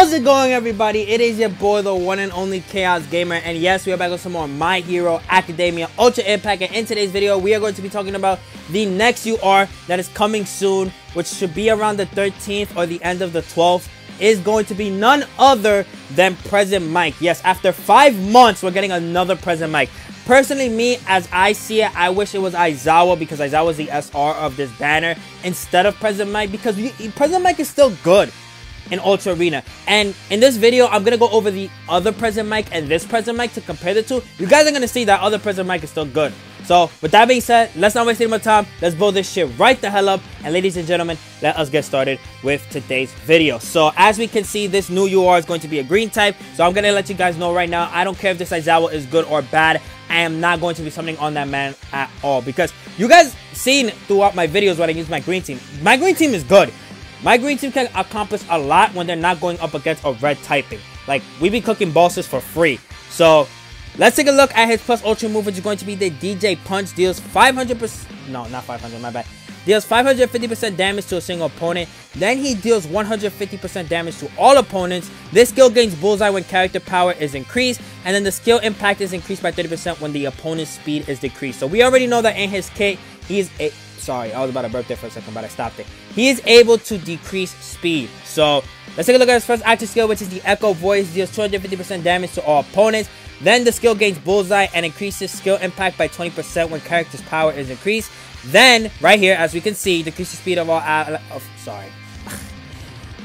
How's it going, everybody? It is your boy, the one and only Chaos Gamer, and yes, we are back with some more My Hero Academia Ultra Impact. And in today's video, we are going to be talking about the next UR that is coming soon, which should be around the 13th or the end of the 12th. Is going to be none other than Present Mic. Yes, after 5 months, we're getting another Present Mic. Personally, me, as I see it, I wish it was Aizawa, because Aizawa is the SR of this banner instead of Present Mic, because Present Mic is still good in Ultra Arena. And in this video, I'm gonna go over the other Present Mic and this Present Mic to compare the two. You guys are gonna see that other Present Mic is still good. So with that being said, let's not waste any more time. Let's blow this shit right the hell up. And ladies and gentlemen, let us get started with today's video. So as we can see, this new UR is going to be a green type. So I'm gonna let you guys know right now, I don't care if this Aizawa is good or bad. I am not going to be summoning on that man at all, because you guys seen throughout my videos when I use my green team. My green team is good. My green team can accomplish a lot when they're not going up against a red typing. Like, we be cooking bosses for free. So, let's take a look at his plus ultra move, which is going to be the DJ Punch. Deals 500%, no, not 500, my bad. Deals 550% damage to a single opponent. Then he deals 150% damage to all opponents. This skill gains bullseye when character power is increased. And then the skill impact is increased by 30% when the opponent's speed is decreased. So, we already know that in his kit, he's a... Sorry, I was about to burp there for a second, but I stopped it. He is able to decrease speed. So, let's take a look at his first active skill, which is the Echo Voice. Deals 250% damage to all opponents. Then the skill gains bullseye and increases skill impact by 20% when character's power is increased. Then, right here, as we can see, decreases speed of all...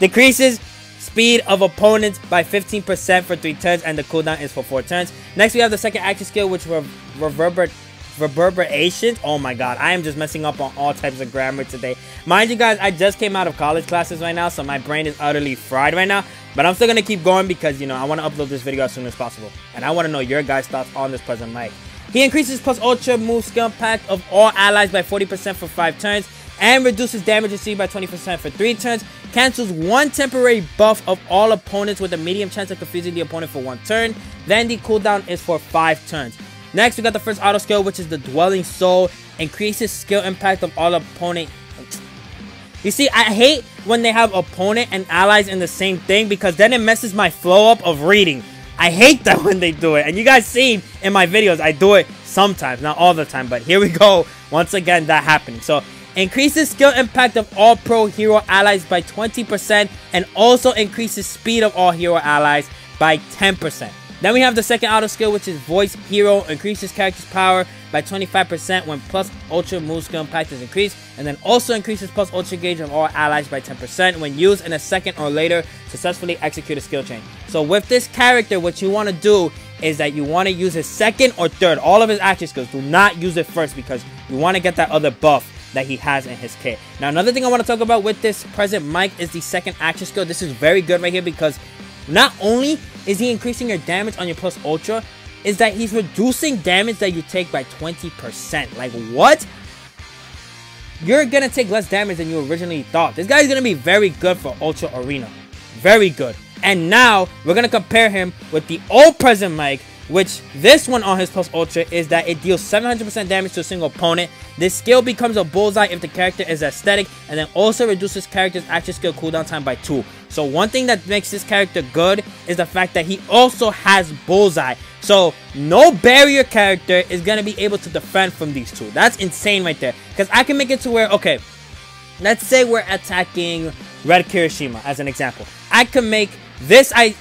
decreases speed of opponents by 15% for 3 turns, and the cooldown is for 4 turns. Next, we have the second active skill, which Reverberation. Oh my god, I am just messing up on all types of grammar today. Mind you guys, I just came out of college classes right now, so my brain is utterly fried right now. But I'm still gonna keep going because, you know, I want to upload this video as soon as possible. And I want to know your guys' thoughts on this Present Mic. He increases plus ultra move skill impact of all allies by 40% for 5 turns. And reduces damage received by 20% for 3 turns. Cancels 1 temporary buff of all opponents with a medium chance of confusing the opponent for 1 turn. Then the cooldown is for 5 turns. Next, we got the first auto skill, which is the Dwelling Soul. Increases skill impact of all opponent. You see, I hate when they have opponent and allies in the same thing, because then it messes my flow up of reading. I hate that when they do it. And you guys seen in my videos, I do it sometimes, not all the time. But here we go. Once again, that happening. So, increases skill impact of all pro hero allies by 20%. And also increases speed of all hero allies by 10%. Then we have the second auto skill, which is Voice Hero. Increases character's power by 25% when plus ultra move skill impact is increased. And then also increases plus ultra gauge of all allies by 10% when used in a second or later successfully execute a skill chain. So with this character, what you want to do is that you want to use his second or third. All of his action skills. Do not use it first, because you want to get that other buff that he has in his kit. Now, another thing I want to talk about with this Present Mic is the second action skill. This is very good right here, because not only is he increasing your damage on your plus ultra, is that he's reducing damage that you take by 20%. Like, what? You're gonna take less damage than you originally thought. This guy's gonna be very good for Ultra Arena. Very good. And now, we're gonna compare him with the old Present Mic, which this one on his plus ultra is that it deals 700% damage to a single opponent. This skill becomes a bullseye if the character is aesthetic, and then also reduces character's action skill cooldown time by 2. So one thing that makes this character good is the fact that he also has bullseye. So no barrier character is going to be able to defend from these two. That's insane right there. Because I can make it to where, okay, let's say we're attacking Red Kirishima as an example. I can make this, God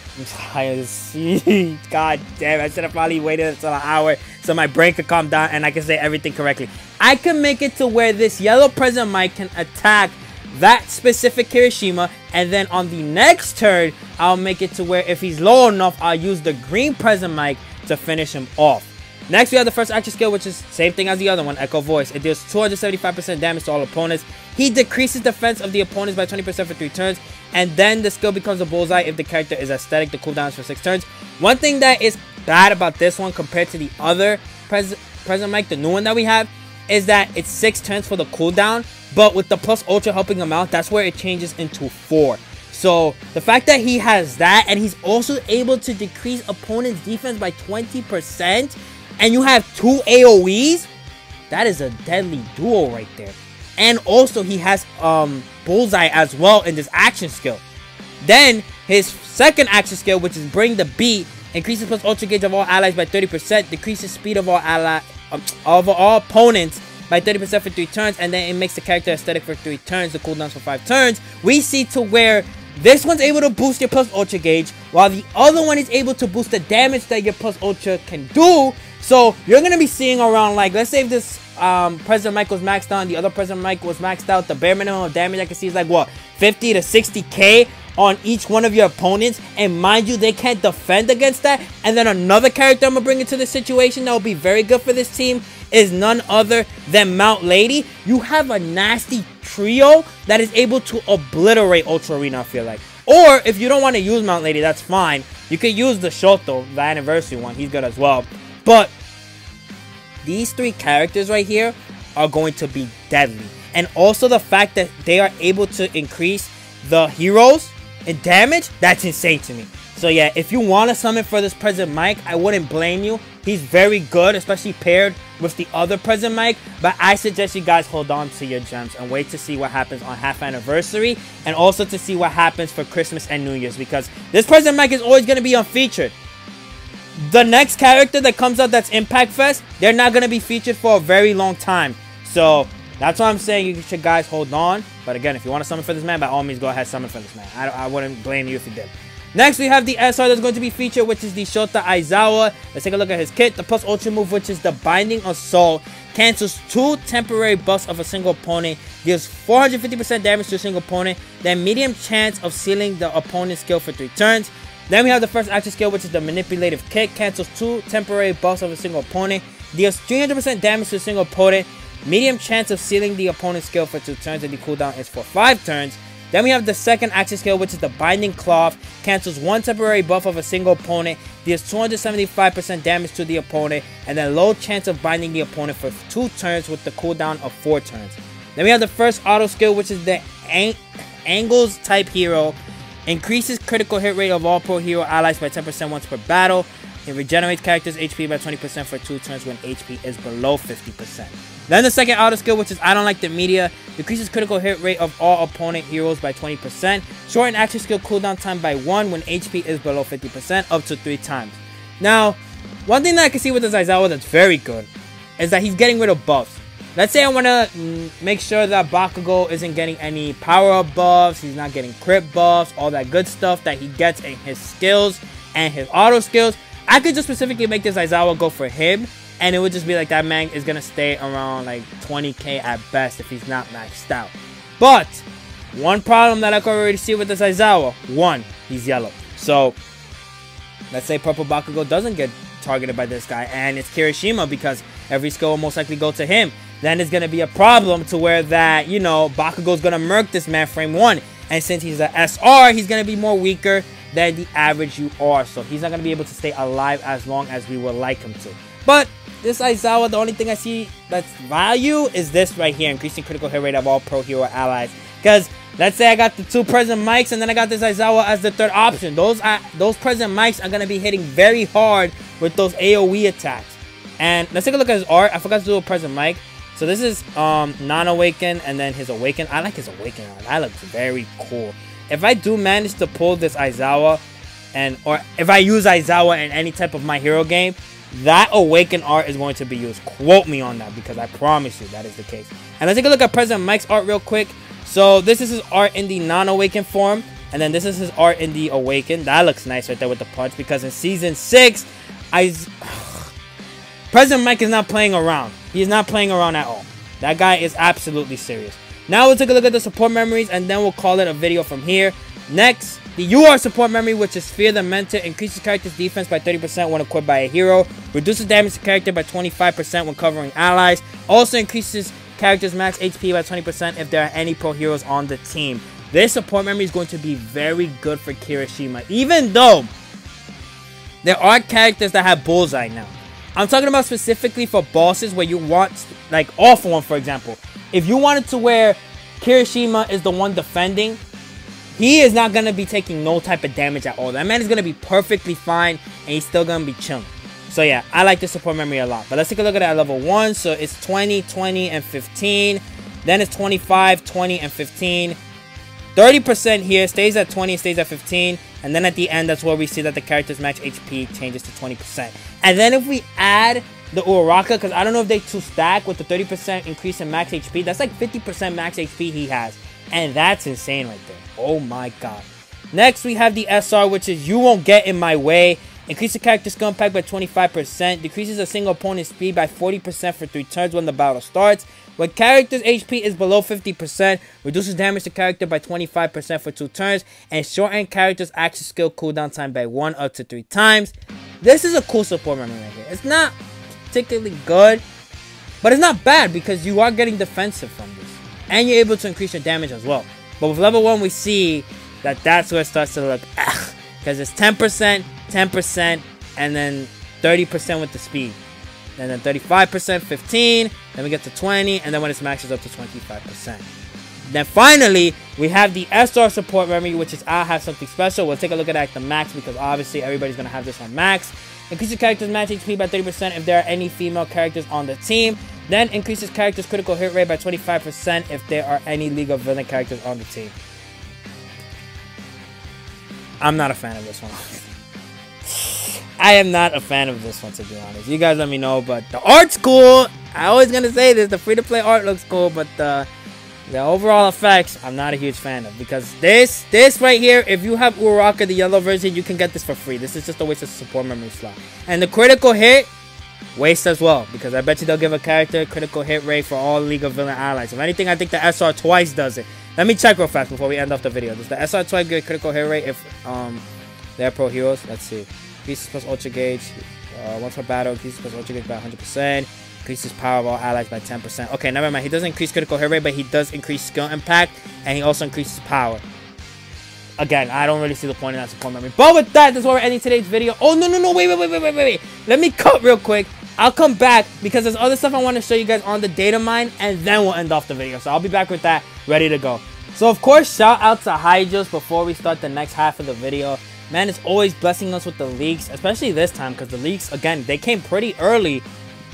damn, I should have probably waited until an hour so my brain could calm down and I can say everything correctly. I can make it to where this yellow Present Mic can attack that specific Kirishima, and then on the next turn, I'll make it to where if he's low enough, I'll use the green Present Mic to finish him off. Next, we have the first action skill, which is same thing as the other one, Echo Voice. It deals 275% damage to all opponents. He decreases defense of the opponents by 20% for 3 turns. And then the skill becomes a bullseye if the character is aesthetic. The cooldown is for 6 turns. One thing that is bad about this one compared to the other Present Mic, the new one that we have, is that it's 6 turns for the cooldown. But with the plus ultra helping him out, that's where it changes into 4. So the fact that he has that, and he's also able to decrease opponent's defense by 20%, and you have 2 AoEs, that is a deadly duo right there. And also he has bullseye as well in this action skill. Then His second action skill, which is Bring the Beat, increases plus ultra gauge of all allies by 30%, decreases speed of all opponents by 30% for 3 turns, and then it makes the character aesthetic for 3 turns, the cooldowns for 5 turns. We see to where this one's able to boost your plus ultra gauge, while the other one is able to boost the damage that your plus ultra can do. So you're gonna be seeing around, like, let's say if this President Mike was maxed out and the other President Mike was maxed out, the bare minimum of damage I can see is like what, 50 to 60k on each one of your opponents, and mind you, they can't defend against that. And then another character I'm gonna bring into the situation that will be very good for this team is none other than Mount Lady. You have a nasty trio that is able to obliterate Ultra Arena, I feel like. Or if you don't want to use Mount Lady, that's fine. You can use the Shoto, the anniversary one. He's good as well. But these 3 characters right here are going to be deadly. And also the fact that they are able to increase the heroes in damage, that's insane to me. So yeah, if you want to summon for this President Mike, I wouldn't blame you. He's very good, especially paired with the other President Mike. But I suggest you guys hold on to your gems and wait to see what happens on half anniversary, and also to see what happens for Christmas and New Year's, because this President Mike is always going to be unfeatured. The next character that comes out that's Impact Fest, they're not going to be featured for a very long time. So that's why I'm saying you should guys hold on. But again, if you want to summon for this man, by all means go ahead, summon for this man. I wouldn't blame you if you did. Next, we have the SR that's going to be featured, which is the Shota Aizawa. Let's take a look at his kit. The plus ultra move, which is the Binding Assault, cancels 2 temporary buffs of a single opponent, deals 450% damage to a single opponent, then medium chance of sealing the opponent's skill for 3 turns. Then we have the first action skill, which is the Manipulative Kick, cancels 2 temporary buffs of a single opponent, deals 300% damage to a single opponent, medium chance of sealing the opponent's skill for 2 turns, and the cooldown is for 5 turns. Then we have the second action skill, which is the Binding Cloth, cancels 1 temporary buff of a single opponent, deals 275% damage to the opponent, and then low chance of binding the opponent for 2 turns with the cooldown of 4 turns. Then we have the first auto skill, which is the Angles type hero, increases critical hit rate of all pro hero allies by 10% once per battle. It regenerates characters' HP by 20% for 2 turns when HP is below 50%. Then the second auto skill, which is I Don't Like the Media, decreases critical hit rate of all opponent heroes by 20%. Shorten action skill cooldown time by 1 when HP is below 50%, up to 3 times. Now, one thing that I can see with this Aizawa that's very good is that he's getting rid of buffs. Let's say I want to make sure that Bakugo isn't getting any power-up buffs, he's not getting crit buffs, all that good stuff that he gets in his skills and his auto skills. I could just specifically make this Aizawa go for him, and it would just be like that man is going to stay around like 20k at best if he's not maxed out. But one problem that I can already see with this Aizawa, one, he's yellow. So let's say Purple Bakugo doesn't get targeted by this guy, and it's Kirishima, because every skill will most likely go to him. Then it's going to be a problem to where that, you know, Bakugo's going to murk this man frame 1. And since he's an SR, he's going to be more weaker than the average UR. So he's not going to be able to stay alive as long as we would like him to. But this Aizawa, the only thing I see that's value is this right here, increasing critical hit rate of all pro hero allies. Because let's say I got the 2 President Mikes and then I got this Aizawa as the 3rd option. Those President Mikes are going to be hitting very hard with those AoE attacks. And let's take a look at his art. I forgot to do a President Mike. So this is non-awaken and then his awaken. I like his awaken art. That looks very cool. If I do manage to pull this Aizawa, or if I use Aizawa in any type of My Hero game, that awaken art is going to be used. Quote me on that, because I promise you that is the case. And let's take a look at President Mike's art real quick. So this is his art in the non-awaken form, and then this is his art in the awaken. That looks nice right there with the punch, because in Season 6, President Mike is not playing around. He is not playing around at all. That guy is absolutely serious. Now we'll take a look at the support memories, and then we'll call it a video from here. Next, the UR support memory, which is Fear the Mentor, increases character's defense by 30% when equipped by a hero, reduces damage to character by 25% when covering allies, also increases character's max HP by 20% if there are any pro heroes on the team. This support memory is going to be very good for Kirishima, even though there are characters that have Bullseye now. I'm talking about specifically for bosses where you want, like All For One, for example. If you wanted to where Kirishima is the one defending, he is not going to be taking no type of damage at all. That man is going to be perfectly fine, and he's still going to be chilling. So yeah, I like the support memory a lot. But let's take a look at it at level 1. So it's 20, 20, and 15. Then it's 25, 20, and 15. 30% here, stays at 20, stays at 15. And then at the end, that's where we see that the character's max HP changes to 20%. And then if we add the Uraraka, because I don't know if they 2-stack with the 30% increase in max HP, that's like 50% max HP he has. And that's insane right there. Oh my god. Next, we have the SR, which is You Won't Get In My Way. Increase the character skill impact by 25%. Decreases a single opponent's speed by 40% for 3 turns when the battle starts. When character's HP is below 50%, reduces damage to character by 25% for 2 turns. And shorten character's action skill cooldown time by 1 up to 3 times. This is a cool support memory right here. It's not particularly good, but it's not bad because you are getting defensive from this. And you're able to increase your damage as well. But with level 1, we see that that's where it starts to look because it's 10%, 10%, and then 30% with the speed. And then 35%, 15, then we get to 20, and then when it's maxes up to 25%. Then finally, we have the SR support memory, which is I Have Something Special. We'll take a look at the max because obviously everybody's going to have this on max. Increase your character's max HP by 30% if there are any female characters on the team. Then increases character's critical hit rate by 25% if there are any League of Villain characters on the team. I'm not a fan of this one. I am not a fan of this one, to be honest. You guys let me know, but the art's cool. I always gonna say this. The free-to-play art looks cool, but the overall effects, I'm not a huge fan of. Because this right here, if you have Uraraka, the yellow version, you can get this for free. This is just a waste of support memory slot. And the critical hit, waste as well. Because I bet you they'll give a character critical hit rate for all League of Villain allies. If anything, I think the SR twice does it. Let me check real fast before we end off the video. Does the SR twice get critical hit rate if they're pro heroes? Let's see. Increases plus ultra gauge. Once per battle, increases plus ultra gauge by 100%. Increases power of all allies by 10%. Okay, never mind. He doesn't increase critical hit rate, but he does increase skill impact. And he also increases power. Again, I don't really see the point in that support memory. But with that, that's where we're ending today's video. Oh, no. Wait. Let me cut real quick. I'll come back because there's other stuff I want to show you guys on the data mine. And then we'll end off the video. So I'll be back with that, ready to go. So, of course, shout out to Hydros before we start the next half of the video. Man, it's always blessing us with the leaks, especially this time because the leaks, again, they came pretty early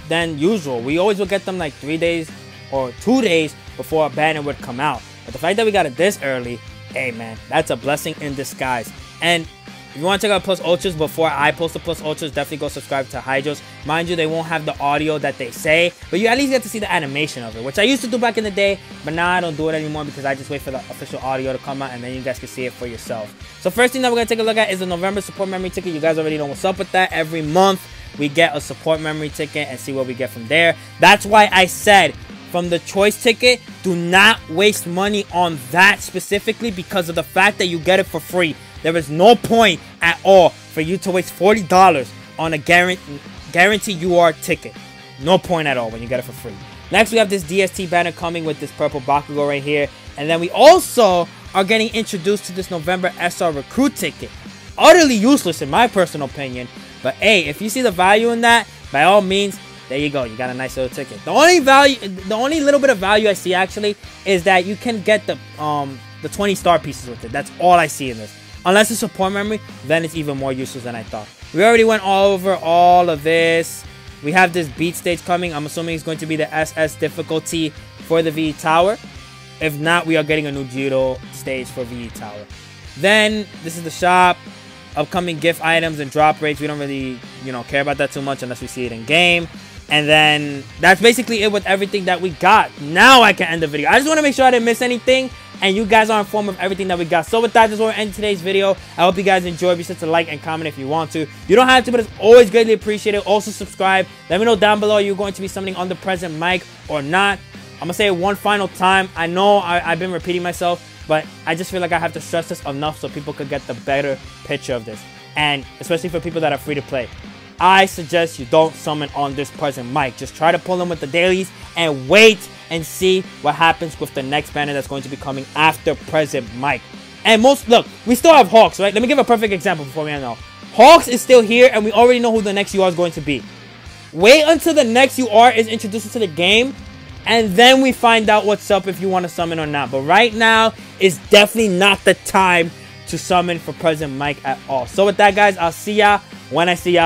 than usual. We always would get them like 3 days or 2 days before a banner would come out. But the fact that we got it this early, hey, man, that's a blessing in disguise. And if you want to check out Plus Ultras before I post the Plus Ultras, definitely go subscribe to Hydros. Mind you, they won't have the audio that they say, but you at least get to see the animation of it, which I used to do back in the day, but now I don't do it anymore because I just wait for the official audio to come out and then you guys can see it for yourself. So first thing that we're going to take a look at is the November support memory ticket. You guys already know what's up with that. Every month we get a support memory ticket and see what we get from there. That's why I said from the choice ticket, do not waste money on that specifically because of the fact that you get it for free. There is no point at all for you to waste $40 on a guaranteed UR ticket. No point at all when you get it for free. Next, we have this DST banner coming with this purple Bakugo right here. And then we also are getting introduced to this November SR recruit ticket. Utterly useless in my personal opinion. But hey, if you see the value in that, by all means, there you go. You got a nice little ticket. The only little bit of value I see actually is that you can get the 20 star pieces with it. That's all I see in this. Unless it's support memory, then it's even more useless than I thought. We already went all over all of this. We have this beat stage coming. I'm assuming it's going to be the SS difficulty for the VE Tower. If not, we are getting a new Judo stage for VE Tower. Then, this is the shop. Upcoming gift items and drop rates. We don't really, care about that too much unless we see it in game. And then, that's basically it with everything that we got. Now I can end the video. I just want to make sure I didn't miss anything. And you guys are informed of everything that we got. So with that, this is where we end today's video. I hope you guys enjoyed. Be sure to like and comment if you want to. You don't have to, but it's always greatly appreciated. Also subscribe. Let me know down below, are you going to be summoning on the present mic or not? I'm going to say it one final time. I know I've been repeating myself, but I just feel like I have to stress this enough so people could get the better picture of this. And especially for people that are free to play. I suggest you don't summon on this present mic. Just try to pull them with the dailies and wait and see what happens with the next banner that's going to be coming after present mic. And look, we still have Hawks, right? Let me give a perfect example before we end off. Hawks is still here and we already know who the next UR is going to be. Wait until the next UR is introduced into the game and then we find out what's up if you want to summon or not. But right now is definitely not the time to summon for present mic at all. So with that, guys, I'll see ya when I see ya.